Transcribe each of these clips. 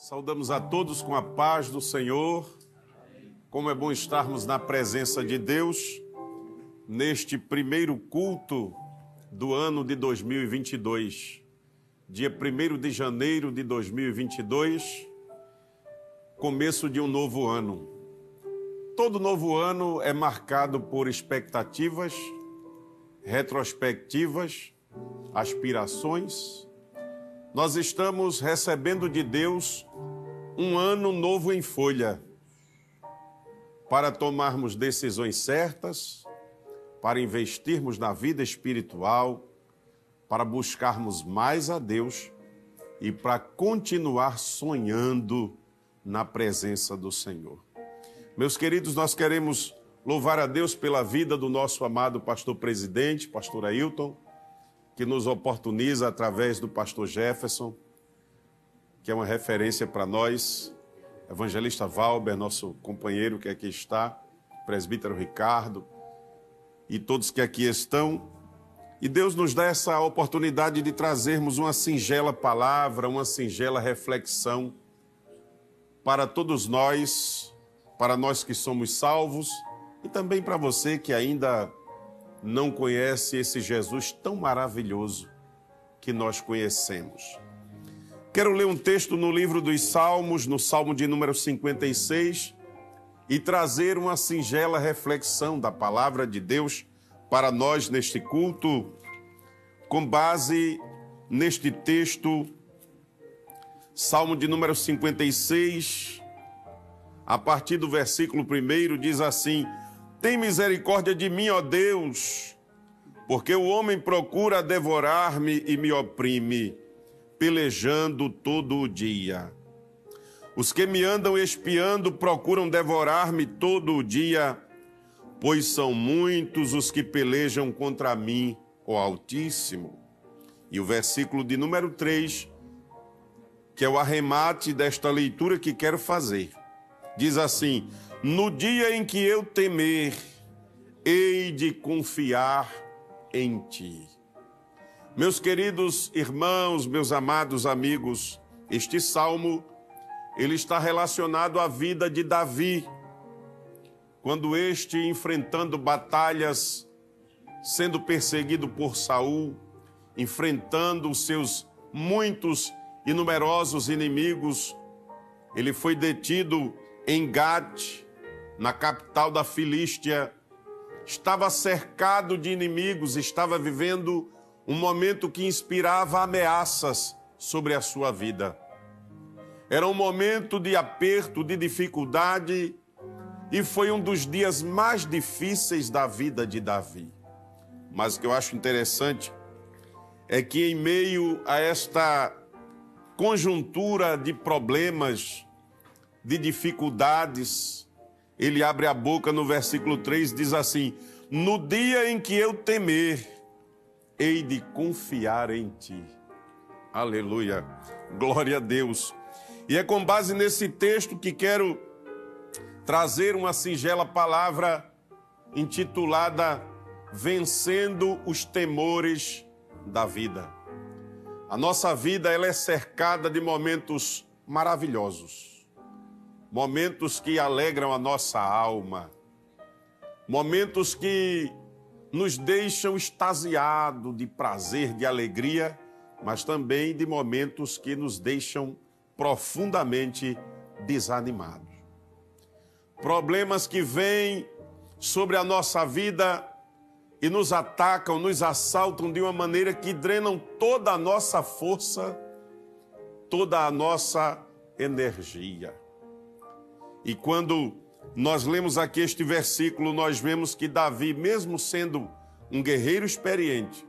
Saudamos a todos com a paz do Senhor. Como é bom estarmos na presença de Deus neste primeiro culto do ano de 2022. Dia 1º de janeiro de 2022, começo de um novo ano. Todo novo ano é marcado por expectativas, retrospectivas, aspirações. Nós estamos recebendo de Deus um ano novo em folha, para tomarmos decisões certas, para investirmos na vida espiritual, para buscarmos mais a Deus e para continuar sonhando na presença do Senhor. Meus queridos, nós queremos louvar a Deus pela vida do nosso amado pastor presidente, pastor Ailton, que nos oportuniza através do pastor Jefferson, que é uma referência para nós, evangelista Valber, nosso companheiro que aqui está, presbítero Ricardo e todos que aqui estão. E Deus nos dá essa oportunidade de trazermos uma singela palavra, uma singela reflexão para todos nós, para nós que somos salvos e também para você que ainda não conhece esse Jesus tão maravilhoso que nós conhecemos. Quero ler um texto no livro dos Salmos, no Salmo de número 56, e trazer uma singela reflexão da palavra de Deus para nós neste culto, com base neste texto, Salmo de número 56, a partir do versículo 1, diz assim: tem misericórdia de mim, ó Deus, porque o homem procura devorar-me e me oprime, pelejando todo o dia. Os que me andam espiando procuram devorar-me todo o dia, pois são muitos os que pelejam contra mim, ó Altíssimo. E o versículo de número 3, que é o arremate desta leitura que quero fazer, diz assim: no dia em que eu temer, hei de confiar em ti. Meus queridos irmãos, meus amados amigos, este salmo, ele está relacionado à vida de Davi, quando este, enfrentando batalhas, sendo perseguido por Saul, enfrentando os seus muitos e numerosos inimigos, ele foi detido em Gate, na capital da Filístia, estava cercado de inimigos, estava vivendo um momento que inspirava ameaças sobre a sua vida. Era um momento de aperto, de dificuldade, e foi um dos dias mais difíceis da vida de Davi. Mas o que eu acho interessante é que em meio a esta conjuntura de problemas, de dificuldades, ele abre a boca no versículo 3, diz assim: no dia em que eu temer, hei de confiar em ti. Aleluia, glória a Deus. E é com base nesse texto que quero trazer uma singela palavra intitulada Vencendo os Temores da Vida. A nossa vida, ela é cercada de momentos maravilhosos, momentos que alegram a nossa alma, momentos que nos deixam extasiados de prazer, de alegria, mas também de momentos que nos deixam profundamente desanimados. Problemas que vêm sobre a nossa vida e nos atacam, nos assaltam de uma maneira que drenam toda a nossa força, toda a nossa energia. E quando nós lemos aqui este versículo, nós vemos que Davi, mesmo sendo um guerreiro experiente,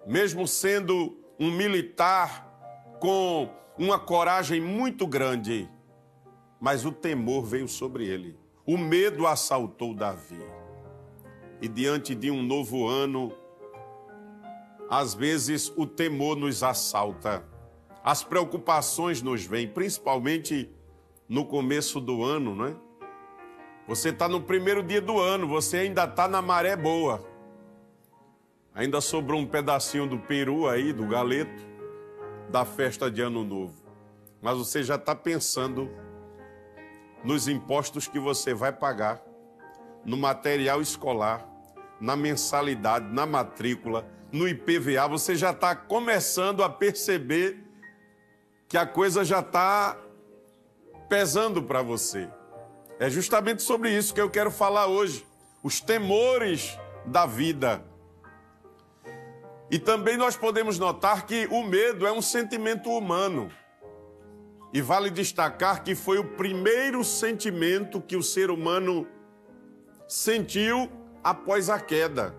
mesmo sendo um militar com uma coragem muito grande, mas o temor veio sobre ele. O medo assaltou Davi. E diante de um novo ano, às vezes o temor nos assalta. As preocupações nos vêm, principalmente no começo do ano, não é? Você está no primeiro dia do ano, você ainda está na maré boa. Ainda sobrou um pedacinho do peru aí, do galeto, da festa de Ano Novo. mas você já está pensando nos impostos que você vai pagar, no material escolar, na mensalidade, na matrícula, no IPVA. Você já está começando a perceber que a coisa já está pesando para você. É justamente sobre isso que eu quero falar hoje. Os temores da vida. E também nós podemos notar que o medo é um sentimento humano. E vale destacar que foi o primeiro sentimento que o ser humano sentiu após a queda.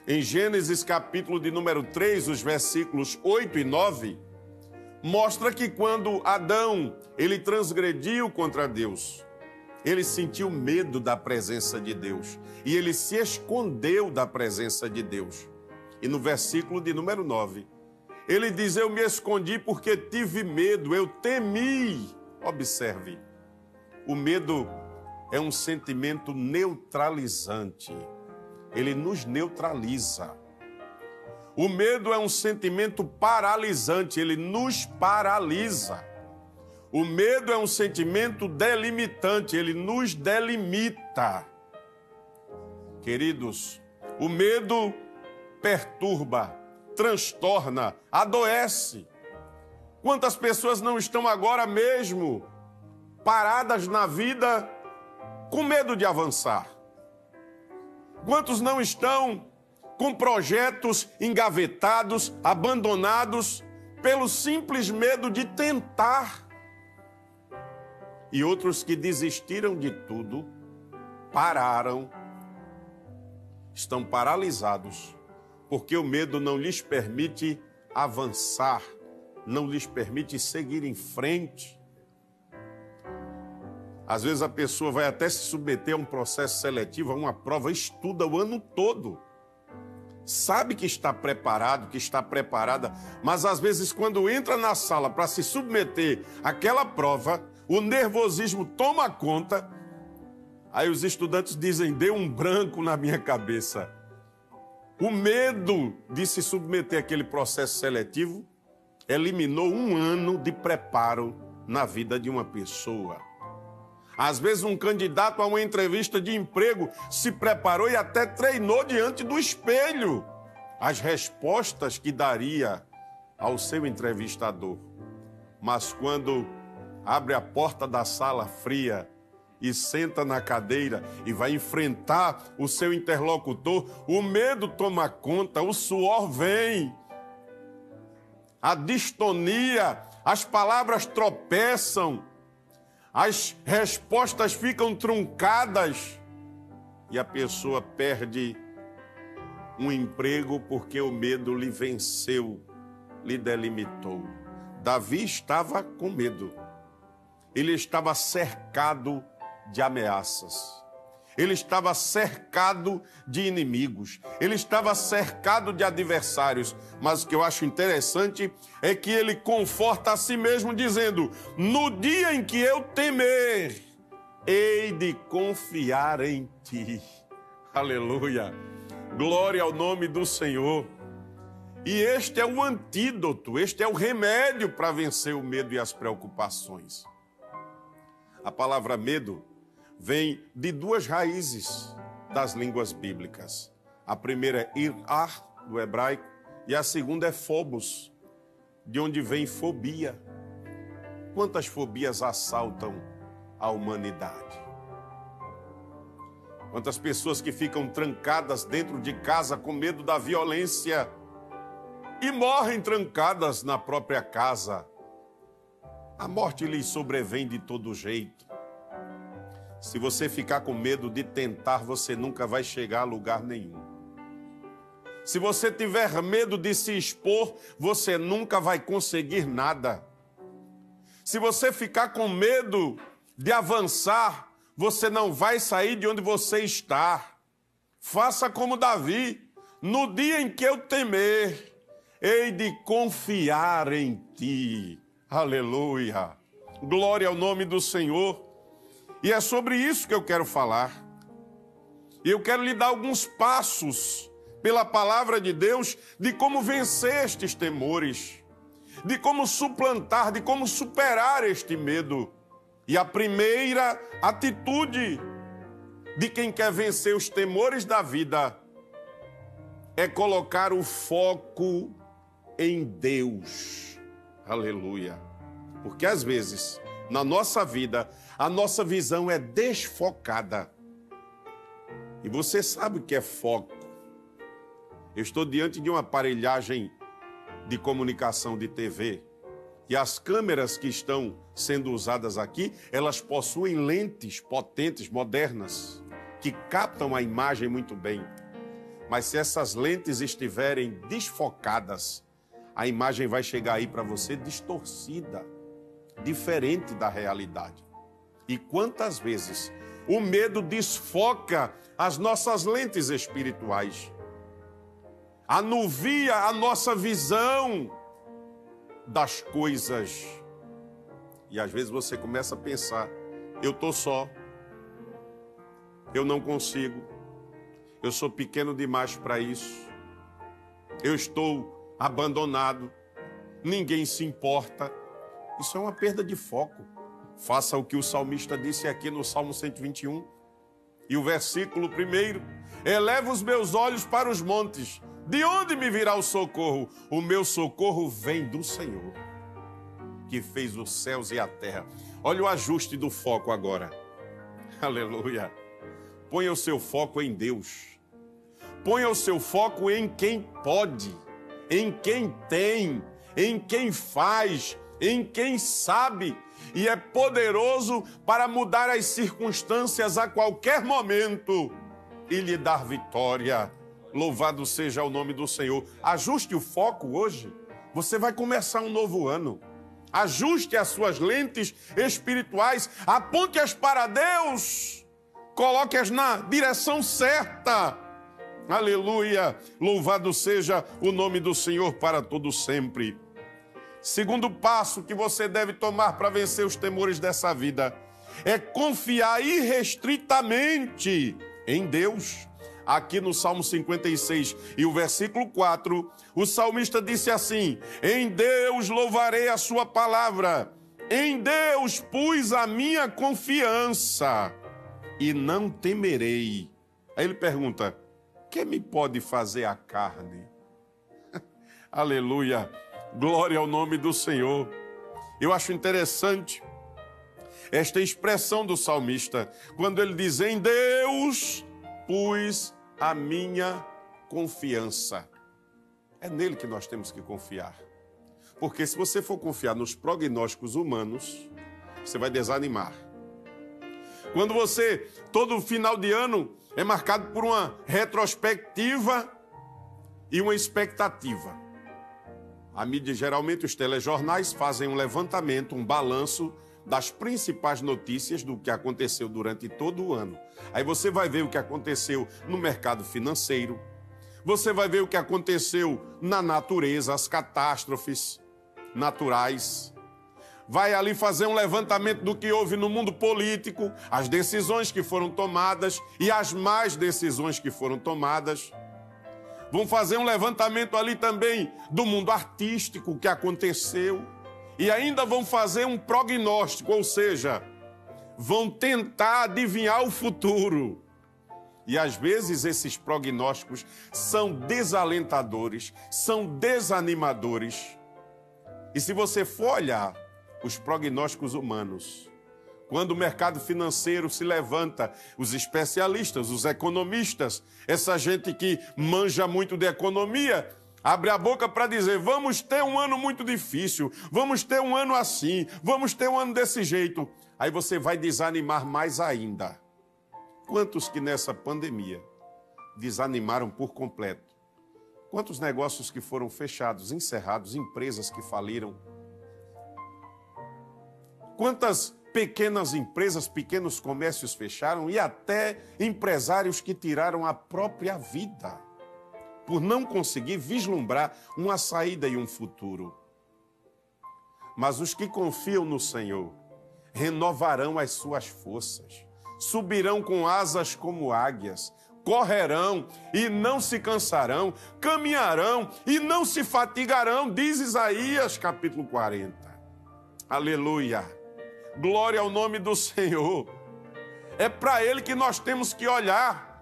Em Gênesis capítulo de número 3, os versículos 8 e 9, mostra que quando Adão, ele transgrediu contra Deus, ele sentiu medo da presença de Deus e ele se escondeu da presença de Deus. E no versículo de número 9, ele diz: eu me escondi porque tive medo, eu temi. Observe, o medo é um sentimento neutralizante. Ele nos neutraliza. O medo é um sentimento paralisante, ele nos paralisa. O medo é um sentimento delimitante, ele nos delimita. Queridos, o medo perturba, transtorna, adoece. Quantas pessoas não estão agora mesmo paradas na vida com medo de avançar? Quantos não estão com projetos engavetados, abandonados, pelo simples medo de tentar? E outros que desistiram de tudo, pararam, estão paralisados, porque o medo não lhes permite avançar, não lhes permite seguir em frente. Às vezes a pessoa vai até se submeter a um processo seletivo, a uma prova, estuda o ano todo. Sabe que está preparado, que está preparada, mas às vezes quando entra na sala para se submeter àquela prova, o nervosismo toma conta, aí os estudantes dizem: deu um branco na minha cabeça. O medo de se submeter àquele processo seletivo eliminou um ano de preparo na vida de uma pessoa. Às vezes um candidato a uma entrevista de emprego se preparou e até treinou diante do espelho as respostas que daria ao seu entrevistador. Mas quando abre a porta da sala fria e senta na cadeira e vai enfrentar o seu interlocutor, o medo toma conta, o suor vem, a distonia, as palavras tropeçam, as respostas ficam truncadas e a pessoa perde um emprego porque o medo lhe venceu, lhe delimitou. Davi estava com medo. Ele estava cercado de ameaças. Ele estava cercado de inimigos. Ele estava cercado de adversários. Mas o que eu acho interessante é que ele conforta a si mesmo dizendo: no dia em que eu temer, hei de confiar em ti. Aleluia. Glória ao nome do Senhor. E este é o antídoto, este é o remédio para vencer o medo e as preocupações. A palavra medo vem de duas raízes das línguas bíblicas. A primeira é ir-ar, do hebraico, e a segunda é phobos, de onde vem fobia. Quantas fobias assaltam a humanidade? Quantas pessoas que ficam trancadas dentro de casa com medo da violência e morrem trancadas na própria casa. A morte lhes sobrevém de todo jeito. Se você ficar com medo de tentar, você nunca vai chegar a lugar nenhum. Se você tiver medo de se expor, você nunca vai conseguir nada. Se você ficar com medo de avançar, você não vai sair de onde você está. Faça como Davi: no dia em que eu temer, hei de confiar em ti. Aleluia. Glória ao nome do Senhor. E é sobre isso que eu quero falar. E eu quero lhe dar alguns passos pela palavra de Deus de como vencer estes temores, de como suplantar, de como superar este medo. E a primeira atitude de quem quer vencer os temores da vida é colocar o foco em Deus. Aleluia. Porque às vezes, na nossa vida, a nossa visão é desfocada. E você sabe o que é foco. Eu estou diante de uma aparelhagem de comunicação de TV e as câmeras que estão sendo usadas aqui, elas possuem lentes potentes, modernas, que captam a imagem muito bem. Mas se essas lentes estiverem desfocadas, a imagem vai chegar aí para você distorcida, diferente da realidade. E quantas vezes o medo desfoca as nossas lentes espirituais, anuvia a nossa visão das coisas. E às vezes você começa a pensar, eu estou só, eu não consigo, eu sou pequeno demais para isso, eu estou abandonado, ninguém se importa. Isso é uma perda de foco. Faça o que o salmista disse aqui no Salmo 121. E o versículo 1: eleva os meus olhos para os montes. De onde me virá o socorro? O meu socorro vem do Senhor, que fez os céus e a terra. Olha o ajuste do foco agora. Aleluia. Ponha o seu foco em Deus. Ponha o seu foco em quem pode, em quem tem, em quem faz, em quem sabe e é poderoso para mudar as circunstâncias a qualquer momento e lhe dar vitória. Louvado seja o nome do Senhor. Ajuste o foco hoje. Você vai começar um novo ano. Ajuste as suas lentes espirituais, aponte-as para Deus, coloque-as na direção certa. Aleluia. Louvado seja o nome do Senhor para todo sempre. Segundo passo que você deve tomar para vencer os temores dessa vida é confiar irrestritamente em Deus. Aqui no Salmo 56 e o versículo 4, o salmista disse assim: em Deus louvarei a sua palavra, em Deus pus a minha confiança e não temerei. Aí ele pergunta: que me pode fazer a carne? Aleluia. Glória ao nome do Senhor. Eu acho interessante esta expressão do salmista, quando ele diz: em Deus pus a minha confiança. É nele que nós temos que confiar. Porque se você for confiar nos prognósticos humanos, você vai desanimar. Quando você, todo final de ano, é marcado por uma retrospectiva e uma expectativa. A mídia, geralmente os telejornais, fazem um levantamento, um balanço das principais notícias do que aconteceu durante todo o ano. Aí você vai ver o que aconteceu no mercado financeiro, você vai ver o que aconteceu na natureza, as catástrofes naturais. Vai ali fazer um levantamento do que houve no mundo político, as decisões que foram tomadas e as más decisões que foram tomadas. Vão fazer um levantamento ali também do mundo artístico, o que aconteceu. E ainda vão fazer um prognóstico, ou seja, vão tentar adivinhar o futuro. E às vezes esses prognósticos são desalentadores, são desanimadores. E se você for olhar os prognósticos humanos, quando o mercado financeiro se levanta, os especialistas, os economistas, essa gente que manja muito de economia, abre a boca para dizer: vamos ter um ano muito difícil, vamos ter um ano assim, vamos ter um ano desse jeito. Aí você vai desanimar mais ainda. Quantos que nessa pandemia desanimaram por completo? Quantos negócios que foram fechados, encerrados, empresas que faliram? Quantas pequenas empresas, pequenos comércios fecharam e até empresários que tiraram a própria vida por não conseguir vislumbrar uma saída e um futuro. Mas os que confiam no Senhor renovarão as suas forças, subirão com asas como águias, correrão e não se cansarão, caminharão e não se fatigarão, diz Isaías capítulo 40. Aleluia! Glória ao nome do Senhor. É para Ele que nós temos que olhar.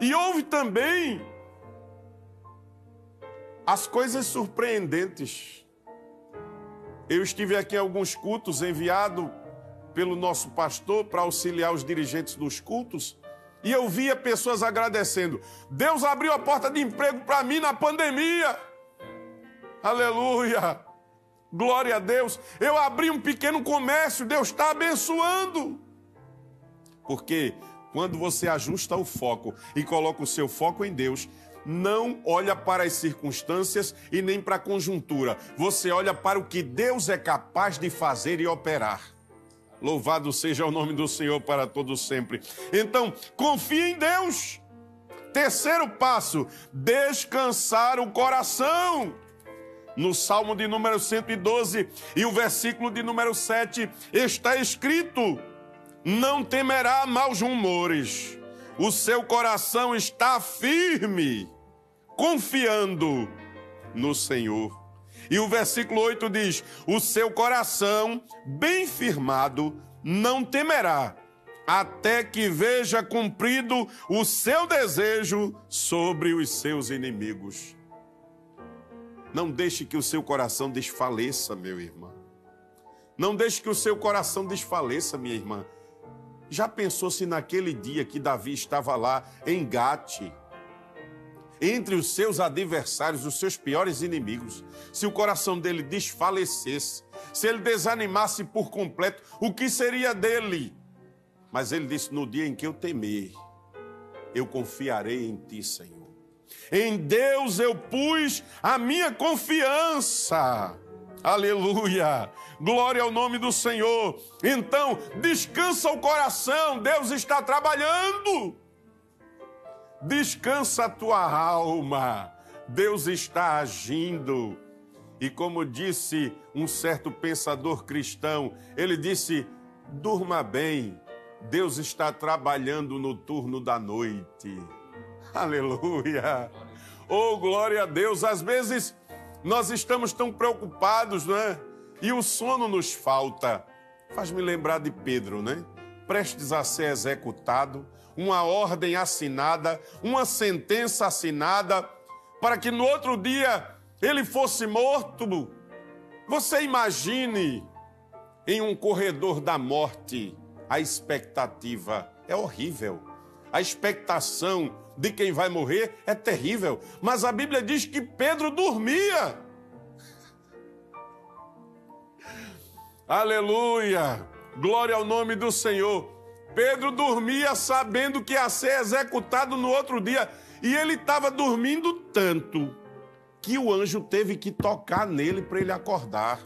E houve também as coisas surpreendentes. Eu estive aqui em alguns cultos enviado pelo nosso pastor para auxiliar os dirigentes dos cultos, e eu via pessoas agradecendo. Deus abriu a porta de emprego para mim na pandemia. Aleluia! Glória a Deus. Eu abri um pequeno comércio, Deus está abençoando. Porque quando você ajusta o foco e coloca o seu foco em Deus, não olha para as circunstâncias e nem para a conjuntura. Você olha para o que Deus é capaz de fazer e operar. Louvado seja o nome do Senhor para todos sempre. Então, confie em Deus. Terceiro passo, descansar o coração. No Salmo de número 112 e o versículo de número 7, está escrito: não temerá maus rumores, o seu coração está firme, confiando no Senhor. E o versículo 8 diz: o seu coração, bem firmado, não temerá, até que veja cumprido o seu desejo sobre os seus inimigos. Não deixe que o seu coração desfaleça, meu irmão. Não deixe que o seu coração desfaleça, minha irmã. Já pensou se naquele dia que Davi estava lá em Gate, entre os seus adversários, os seus piores inimigos, se o coração dele desfalecesse, se ele desanimasse por completo, o que seria dele? Mas ele disse: no dia em que eu temer, eu confiarei em ti, Senhor. Em Deus eu pus a minha confiança. Aleluia! Glória ao nome do Senhor. Então, descansa o coração, Deus está trabalhando. Descansa a tua alma, Deus está agindo. E como disse um certo pensador cristão, ele disse: durma bem, Deus está trabalhando no turno da noite. Aleluia! Oh, glória a Deus! Às vezes nós estamos tão preocupados, não é? E o sono nos falta. Faz-me lembrar de Pedro, né? Prestes a ser executado, uma ordem assinada, uma sentença assinada, para que no outro dia ele fosse morto. Você imagine em um corredor da morte, a expectativa é horrível. A expectação de quem vai morrer é terrível. Mas a Bíblia diz que Pedro dormia. Aleluia! Glória ao nome do Senhor. Pedro dormia sabendo que ia ser executado no outro dia. E ele estava dormindo tanto que o anjo teve que tocar nele para ele acordar.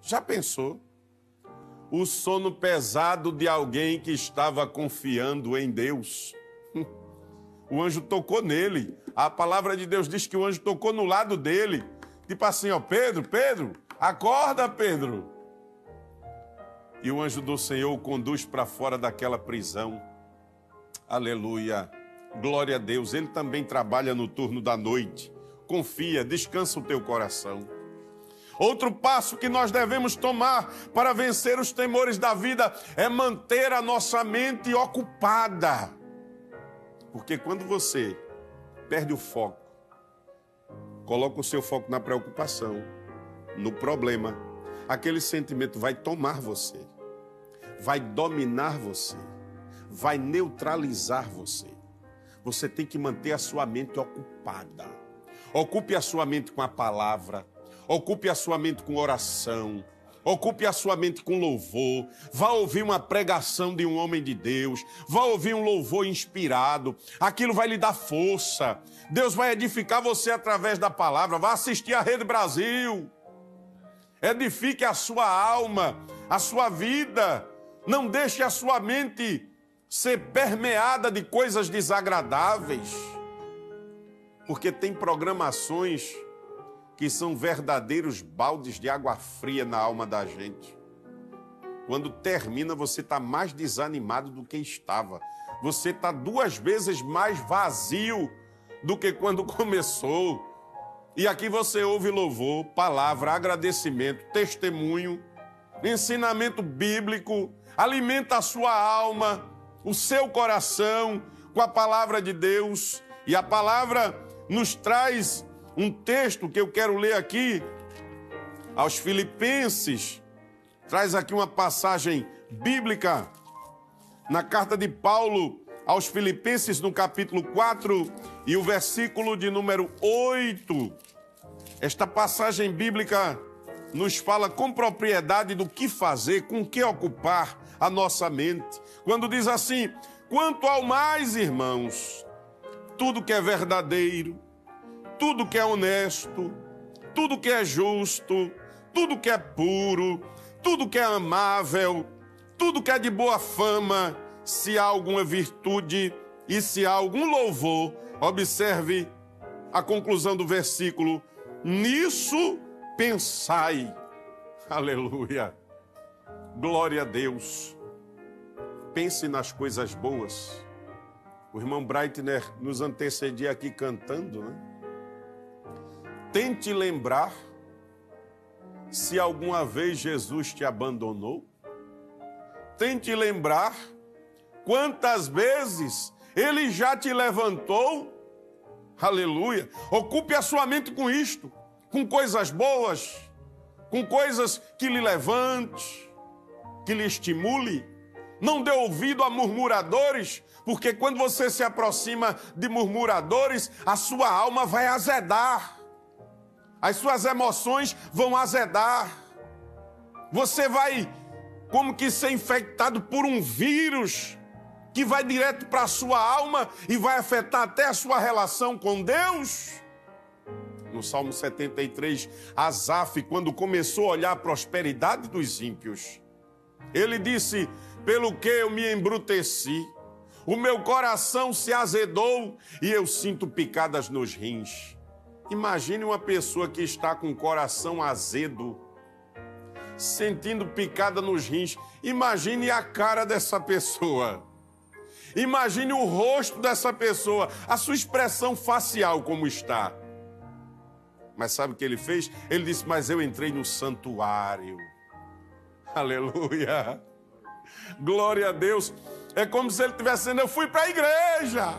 Já pensou? O sono pesado de alguém que estava confiando em Deus. O anjo tocou nele. A palavra de Deus diz que o anjo tocou no lado dele. Tipo assim, ó, Pedro, acorda, Pedro. E o anjo do Senhor o conduz para fora daquela prisão. Aleluia. Glória a Deus. Ele também trabalha no turno da noite. Confia, descansa o teu coração. Outro passo que nós devemos tomar para vencer os temores da vida é manter a nossa mente ocupada. Porque quando você perde o foco, coloca o seu foco na preocupação, no problema, aquele sentimento vai tomar você, vai dominar você, vai neutralizar você. Você tem que manter a sua mente ocupada. Ocupe a sua mente com a palavra, ocupe a sua mente com oração, ocupe a sua mente com louvor. Vá ouvir uma pregação de um homem de Deus, vá ouvir um louvor inspirado, aquilo vai lhe dar força. Deus vai edificar você através da palavra. Vá assistir a Rede Brasil. Edifique a sua alma, a sua vida. Não deixe a sua mente ser permeada de coisas desagradáveis, porque tem programações que são verdadeiros baldes de água fria na alma da gente. quando termina, você está mais desanimado do que estava. Você está 2 vezes mais vazio do que quando começou. E aqui você ouve louvor, palavra, agradecimento, testemunho, ensinamento bíblico, alimenta a sua alma, o seu coração com a palavra de Deus. E a palavra nos traz um texto que eu quero ler aqui, aos Filipenses. Traz aqui uma passagem bíblica na carta de Paulo aos Filipenses, no capítulo 4 e o versículo de número 8. Esta passagem bíblica nos fala com propriedade do que fazer, com que ocupar a nossa mente. Quando diz assim: quanto ao mais, irmãos, tudo que é verdadeiro, tudo que é honesto, tudo que é justo, tudo que é puro, tudo que é amável, tudo que é de boa fama, se há alguma virtude e se há algum louvor, observe a conclusão do versículo: nisso pensai. Aleluia. Glória a Deus. Pense nas coisas boas. O irmão Breitner nos antecedia aqui cantando, né? Tente lembrar se alguma vez Jesus te abandonou. Tente lembrar quantas vezes Ele já te levantou. Aleluia. Ocupe a sua mente com isto, com coisas boas, com coisas que lhe levante, que lhe estimule. Não dê ouvido a murmuradores, porque quando você se aproxima de murmuradores, a sua alma vai azedar. As suas emoções vão azedar. Você vai como que ser infectado por um vírus que vai direto para a sua alma e vai afetar até a sua relação com Deus. No Salmo 73, Asaf, quando começou a olhar a prosperidade dos ímpios, ele disse: pelo que eu me embruteci, o meu coração se azedou e eu sinto picadas nos rins. Imagine uma pessoa que está com o coração azedo, sentindo picada nos rins. Imagine a cara dessa pessoa. Imagine o rosto dessa pessoa, a sua expressão facial como está. Mas sabe o que ele fez? Ele disse: mas eu entrei no santuário. Aleluia. Glória a Deus. É como se ele estivesse dizendo: eu fui para a igreja,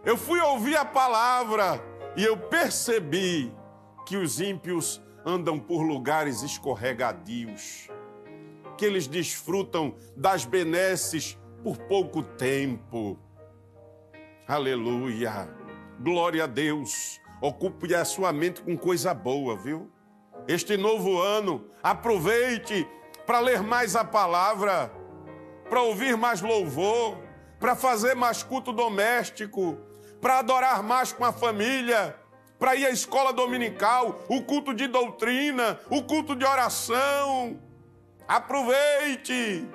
eu fui ouvir a palavra e eu percebi que os ímpios andam por lugares escorregadios, que eles desfrutam das benesses por pouco tempo. Aleluia. Glória a Deus. Ocupe a sua mente com coisa boa, viu? Este novo ano, aproveite para ler mais a palavra, para ouvir mais louvor, para fazer mais culto doméstico, para adorar mais com a família, para ir à escola dominical, o culto de doutrina, o culto de oração. Aproveite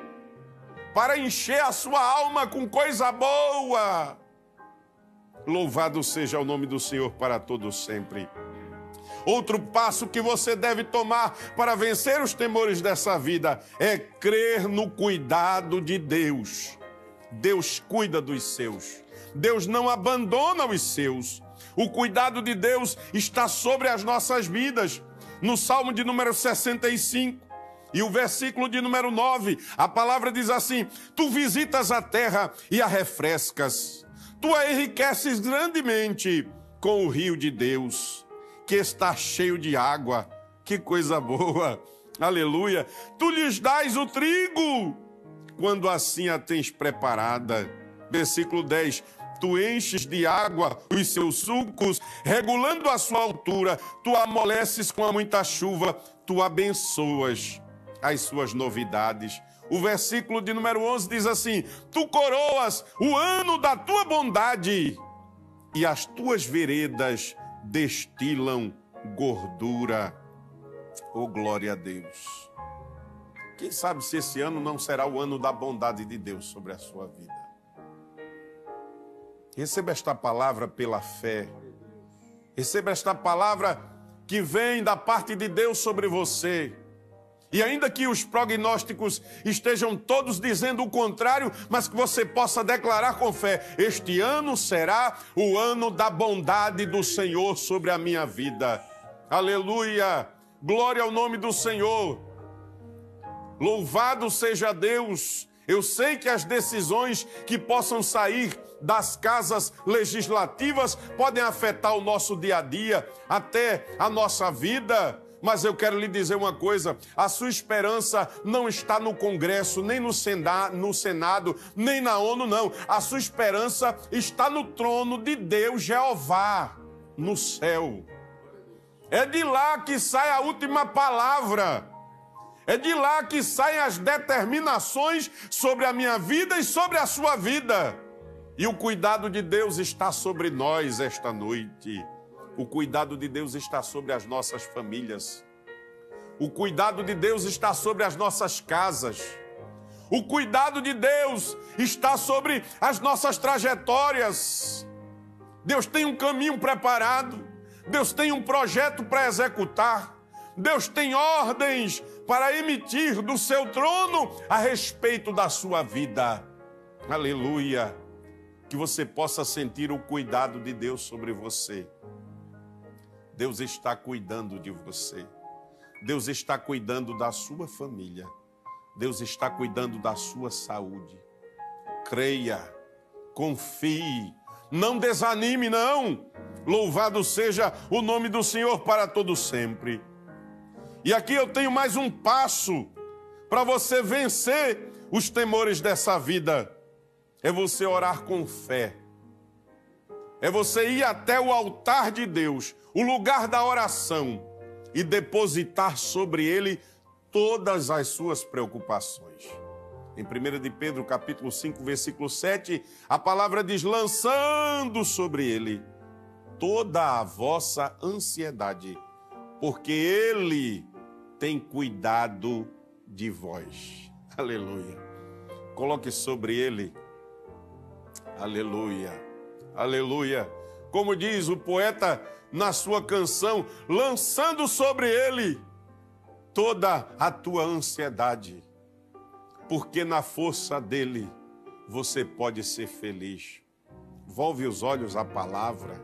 para encher a sua alma com coisa boa. Louvado seja o nome do Senhor para todos sempre. Outro passo que você deve tomar para vencer os temores dessa vida é crer no cuidado de Deus. Deus cuida dos seus. Deus não abandona os seus. O cuidado de Deus está sobre as nossas vidas. No Salmo de número 65 e o versículo de número 9, a palavra diz assim: tu visitas a terra e a refrescas. Tu a enriqueces grandemente com o rio de Deus, que está cheio de água. Que coisa boa! Aleluia! Tu lhes dás o trigo, quando assim a tens preparada. Versículo 10. Tu enches de água os seus sulcos, regulando a sua altura. Tu amoleces com a muita chuva. Tu abençoas as suas novidades. O versículo de número 11 diz assim: tu coroas o ano da tua bondade e as tuas veredas destilam gordura. Oh, glória a Deus. Quem sabe se esse ano não será o ano da bondade de Deus sobre a sua vida. Receba esta palavra pela fé. Receba esta palavra que vem da parte de Deus sobre você. E ainda que os prognósticos estejam todos dizendo o contrário, mas que você possa declarar com fé: este ano será o ano da bondade do Senhor sobre a minha vida. Aleluia! Glória ao nome do Senhor. Louvado seja Deus. Eu sei que as decisões que possam sair das casas legislativas podem afetar o nosso dia a dia, até a nossa vida. Mas eu quero lhe dizer uma coisa: a sua esperança não está no Congresso, nem no Senado, nem na ONU, não. A sua esperança está no trono de Deus, Jeová, no céu. É de lá que sai a última palavra. É de lá que saem as determinações sobre a minha vida e sobre a sua vida. E o cuidado de Deus está sobre nós esta noite. O cuidado de Deus está sobre as nossas famílias. O cuidado de Deus está sobre as nossas casas. O cuidado de Deus está sobre as nossas trajetórias. Deus tem um caminho preparado. Deus tem um projeto para executar. Deus tem ordens para emitir do seu trono a respeito da sua vida. Aleluia! Que você possa sentir o cuidado de Deus sobre você. Deus está cuidando de você. Deus está cuidando da sua família. Deus está cuidando da sua saúde. Creia, confie, não desanime, não. Louvado seja o nome do Senhor para todo sempre. E aqui eu tenho mais um passo para você vencer os temores dessa vida. É você orar com fé. É você ir até o altar de Deus, o lugar da oração, e depositar sobre ele todas as suas preocupações. Em 1 de Pedro, capítulo 5, versículo 7, a palavra diz: lançando sobre ele toda a vossa ansiedade, porque ele tem cuidado de vós. Aleluia. Coloque sobre ele. Aleluia. Aleluia. Como diz o poeta na sua canção, lançando sobre ele toda a tua ansiedade, porque na força dele você pode ser feliz. Volve os olhos à palavra.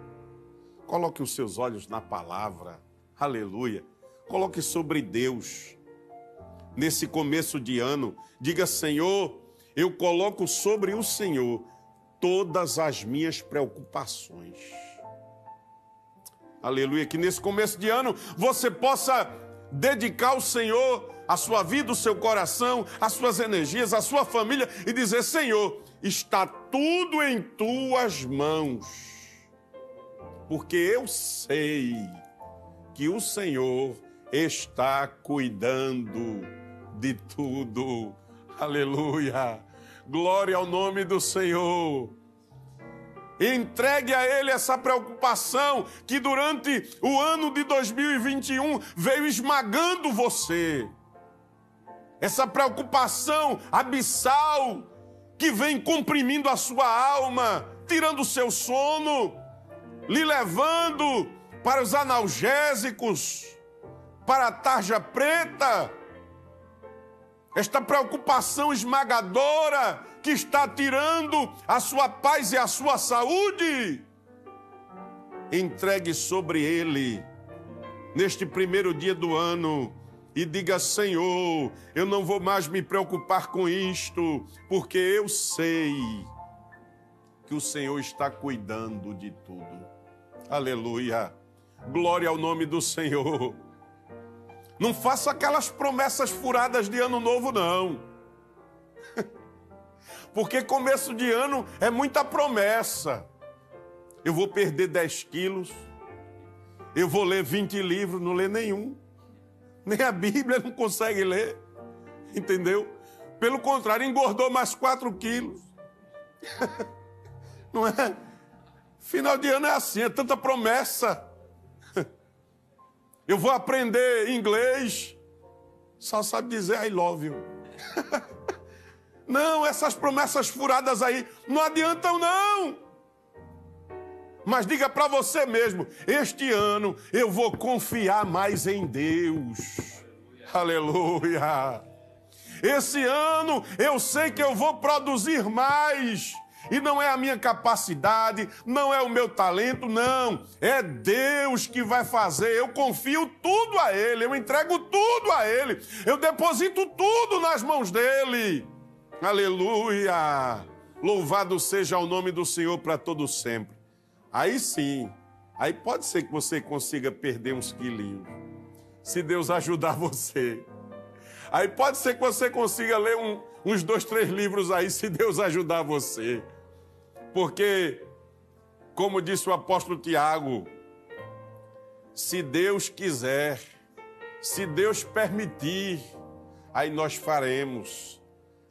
Coloque os seus olhos na palavra. Aleluia. Coloque sobre Deus. Nesse começo de ano, diga: Senhor, eu coloco sobre o Senhor todas as minhas preocupações. Aleluia. Que nesse começo de ano você possa dedicar ao Senhor a sua vida, o seu coração, as suas energias, a sua família, e dizer: Senhor, está tudo em tuas mãos, porque eu sei que o Senhor está cuidando de tudo. Aleluia. Glória ao nome do Senhor. Entregue a Ele essa preocupação que durante o ano de 2021 veio esmagando você. Essa preocupação abissal que vem comprimindo a sua alma, tirando o seu sono, lhe levando para os analgésicos, para a tarja preta. Esta preocupação esmagadora que está tirando a sua paz e a sua saúde. Entregue sobre ele neste primeiro dia do ano e diga: Senhor, eu não vou mais me preocupar com isto, porque eu sei que o Senhor está cuidando de tudo. Aleluia. Glória ao nome do Senhor. Não faça aquelas promessas furadas de ano novo, não. Porque começo de ano é muita promessa. Eu vou perder 10 quilos. Eu vou ler 20 livros, não lê nenhum. Nem a Bíblia não consegue ler. Entendeu? Pelo contrário, engordou mais 4 quilos. Não é? Final de ano é assim, é tanta promessa. Eu vou aprender inglês, só sabe dizer I love you. Não, essas promessas furadas aí não adiantam, não. Mas diga para você mesmo: este ano eu vou confiar mais em Deus. Aleluia. Esse ano eu sei que eu vou produzir mais. E não é a minha capacidade, não é o meu talento, não. É Deus que vai fazer. Eu confio tudo a Ele, eu entrego tudo a Ele. Eu deposito tudo nas mãos dEle. Aleluia. Louvado seja o nome do Senhor para todo sempre. Aí sim, aí pode ser que você consiga perder uns quilinhos, se Deus ajudar você. Aí pode ser que você consiga ler uns 2, 3 livros aí, se Deus ajudar você. Porque, como disse o apóstolo Tiago, se Deus quiser, se Deus permitir, aí nós faremos.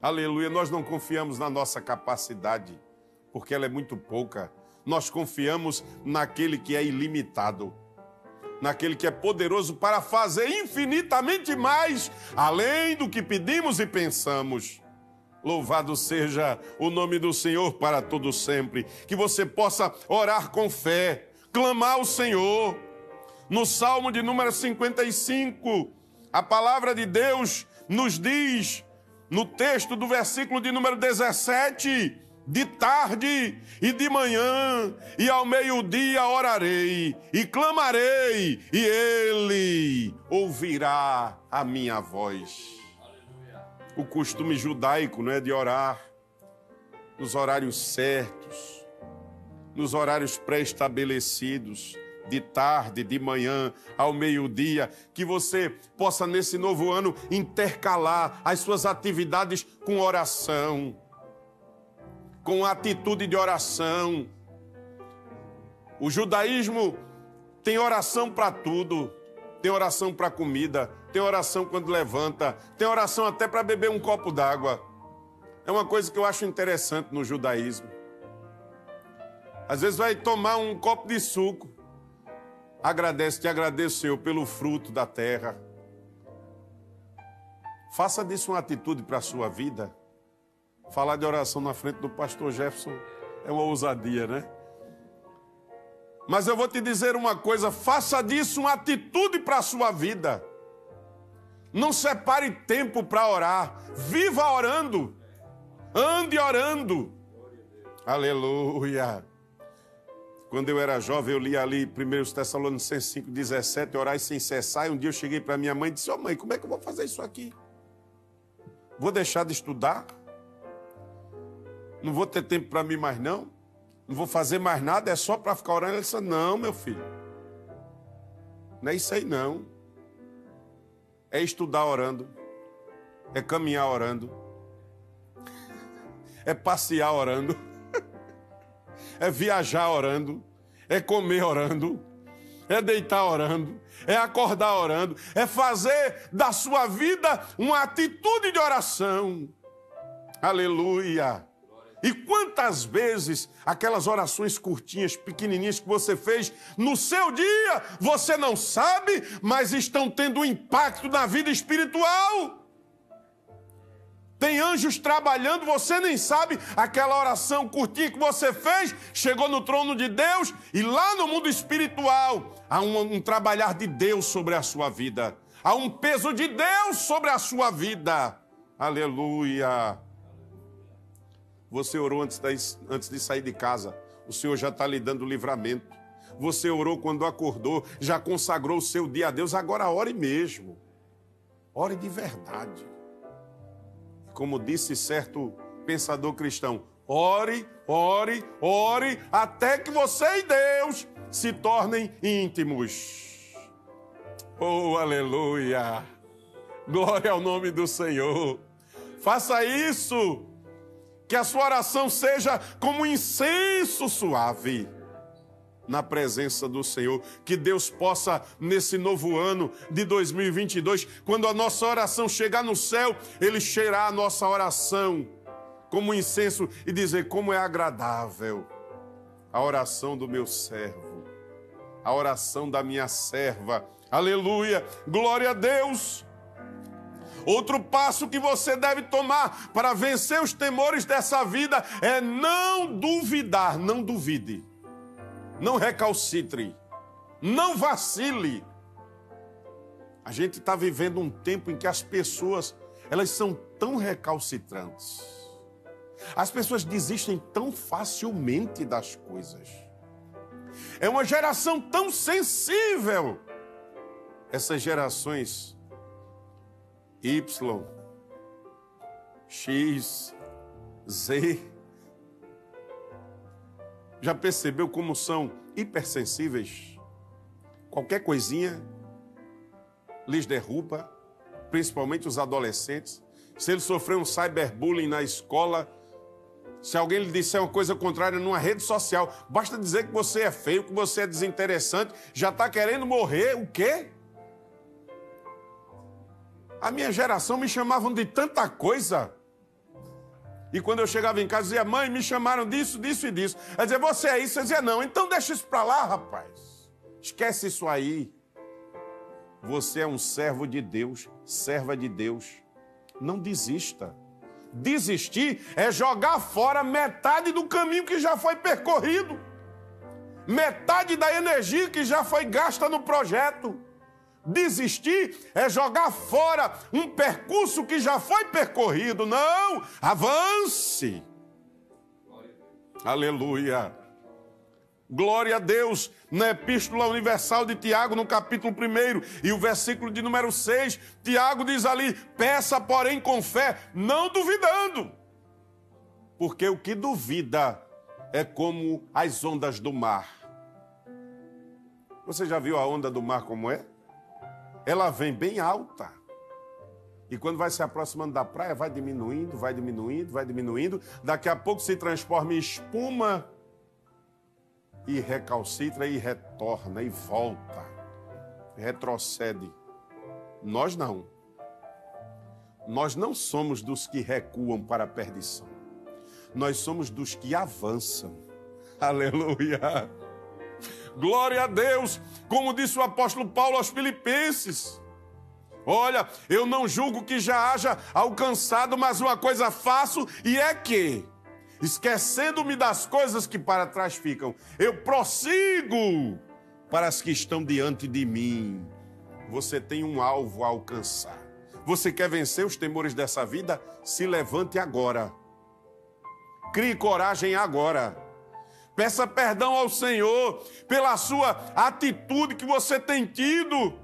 Aleluia, nós não confiamos na nossa capacidade, porque ela é muito pouca. Nós confiamos naquele que é ilimitado, naquele que é poderoso para fazer infinitamente mais, além do que pedimos e pensamos. Louvado seja o nome do Senhor para todo sempre. Que você possa orar com fé, clamar ao Senhor. No Salmo de número 55, a palavra de Deus nos diz, no texto do versículo de número 17, de tarde e de manhã, e ao meio-dia orarei, e clamarei, e Ele ouvirá a minha voz. O costume judaico, não é, de orar nos horários certos, nos horários pré-estabelecidos, de tarde, de manhã, ao meio-dia, que você possa nesse novo ano intercalar as suas atividades com oração, com atitude de oração. O judaísmo tem oração para tudo, tem oração para comida, tem oração quando levanta, tem oração até para beber um copo d'água. É uma coisa que eu acho interessante no judaísmo. Às vezes vai tomar um copo de suco, te agradeço, Senhor, pelo fruto da terra. Faça disso uma atitude para a sua vida. Falar de oração na frente do pastor Jefferson é uma ousadia, né? Mas eu vou te dizer uma coisa, faça disso uma atitude para a sua vida. Não separe tempo para orar, viva orando, ande orando. Aleluia. Quando eu era jovem, eu li ali 1 Tessalonicenses 5,17, orai sem cessar, e um dia eu cheguei para minha mãe e disse, mãe, como é que eu vou fazer isso aqui? Vou deixar de estudar? Não vou ter tempo para mim mais não? Não vou fazer mais nada, é só para ficar orando? Ela disse, não, meu filho, não é isso aí não. É estudar orando, é caminhar orando, é passear orando, é viajar orando, é comer orando, é deitar orando, é acordar orando, é fazer da sua vida uma atitude de oração. Aleluia! E quantas vezes aquelas orações curtinhas, pequenininhas que você fez no seu dia, você não sabe, mas estão tendo um impacto na vida espiritual. Tem anjos trabalhando, você nem sabe, aquela oração curtinha que você fez, chegou no trono de Deus e lá no mundo espiritual há um trabalhar de Deus sobre a sua vida. Há um peso de Deus sobre a sua vida. Aleluia! Você orou antes de sair de casa, o Senhor já está lhe dando livramento. Você orou quando acordou, já consagrou o seu dia a Deus, agora ore mesmo. Ore de verdade. Como disse certo pensador cristão, ore, ore, ore, até que você e Deus se tornem íntimos. Oh, aleluia! Glória ao nome do Senhor. Faça isso. Que a sua oração seja como um incenso suave na presença do Senhor. Que Deus possa, nesse novo ano de 2022, quando a nossa oração chegar no céu, Ele cheirar a nossa oração como um incenso e dizer como é agradável a oração do meu servo, a oração da minha serva. Aleluia! Glória a Deus! Outro passo que você deve tomar para vencer os temores dessa vida é não duvidar, não duvide, não recalcitre, não vacile. A gente está vivendo um tempo em que as pessoas, elas são tão recalcitrantes. As pessoas desistem tão facilmente das coisas. É uma geração tão sensível. Essas gerações Y, X, Z. Já percebeu como são hipersensíveis? Qualquer coisinha lhes derruba, principalmente os adolescentes. Se ele sofreu um cyberbullying na escola, se alguém lhe disser uma coisa contrária numa rede social, basta dizer que você é feio, que você é desinteressante, já está querendo morrer, o quê? A minha geração me chamavam de tanta coisa. E quando eu chegava em casa, dizia, mãe, me chamaram disso, disso e disso. Ela dizia, você é isso? Eu dizia, não, então deixa isso para lá, rapaz. Esquece isso aí. Você é um servo de Deus, serva de Deus. Não desista. Desistir é jogar fora metade do caminho que já foi percorrido. Metade da energia que já foi gasta no projeto. Desistir é jogar fora um percurso que já foi percorrido. Não, avance. Aleluia. Glória a Deus. Na Epístola Universal de Tiago, no capítulo 1 e o versículo de número 6, Tiago diz ali, peça, porém, com fé, não duvidando. Porque o que duvida é como as ondas do mar. Você já viu a onda do mar como é? Ela vem bem alta. E quando vai se aproximando da praia, vai diminuindo, vai diminuindo, vai diminuindo. Daqui a pouco se transforma em espuma e recalcitra e retorna e volta. Retrocede. Nós não. Nós não somos dos que recuam para a perdição. Nós somos dos que avançam. Aleluia. Glória a Deus, como disse o apóstolo Paulo aos Filipenses. Olha, eu não julgo que já haja alcançado, mas uma coisa faço, e é que, esquecendo-me das coisas que para trás ficam, eu prossigo para as que estão diante de mim. Você tem um alvo a alcançar. Você quer vencer os temores dessa vida? Se levante agora. Crie coragem agora. Peça perdão ao Senhor pela sua atitude que você tem tido,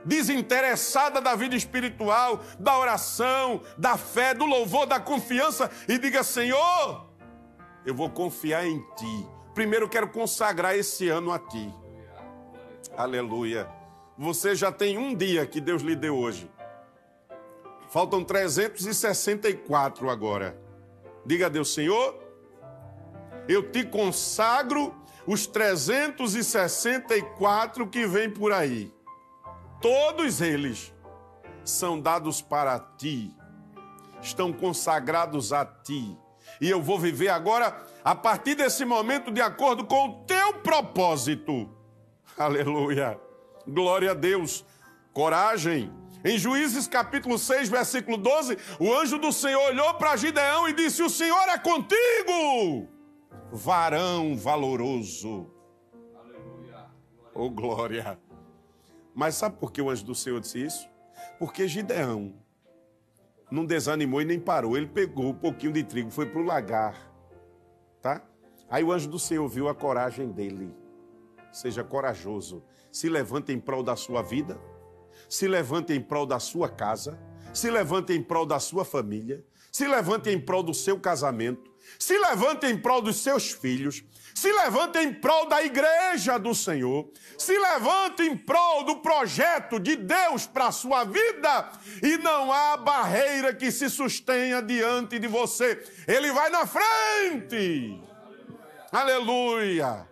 desinteressada da vida espiritual, da oração, da fé, do louvor, da confiança, e diga, Senhor, eu vou confiar em Ti. Primeiro eu quero consagrar esse ano a Ti. Aleluia. Você já tem um dia que Deus lhe deu hoje. Faltam 364 agora. Diga a Deus, Senhor, eu te consagro os 364 que vêm por aí. Todos eles são dados para ti, estão consagrados a ti. E eu vou viver agora, a partir desse momento, de acordo com o teu propósito. Aleluia. Glória a Deus. Coragem. Em Juízes capítulo 6, versículo 12, o anjo do Senhor olhou para Gideão e disse, o Senhor é contigo, varão valoroso. Aleluia. Oh, glória. Mas sabe por que o anjo do Senhor disse isso? Porque Gideão não desanimou e nem parou. Ele pegou um pouquinho de trigo, foi para o lagar, tá? Aí o anjo do Senhor viu a coragem dele. Seja corajoso. Se levante em prol da sua vida. Se levante em prol da sua casa. Se levante em prol da sua família. Se levante em prol do seu casamento. Se levante em prol dos seus filhos. Se levante em prol da igreja do Senhor. Se levante em prol do projeto de Deus para a sua vida. E não há barreira que se sustenha diante de você. Ele vai na frente. Aleluia.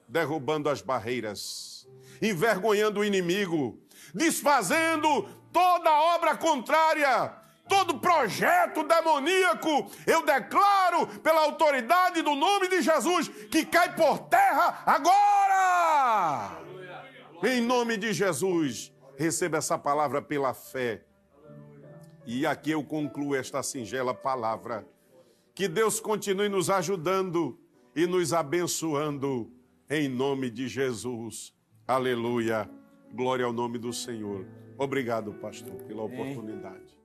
Derrubando as barreiras. Envergonhando o inimigo. Desfazendo toda obra contrária. Todo projeto demoníaco, eu declaro pela autoridade do nome de Jesus, que cai por terra agora. Em nome de Jesus, receba essa palavra pela fé. E aqui eu concluo esta singela palavra. Que Deus continue nos ajudando e nos abençoando, em nome de Jesus. Aleluia. Glória ao nome do Senhor. Obrigado, pastor, pela oportunidade.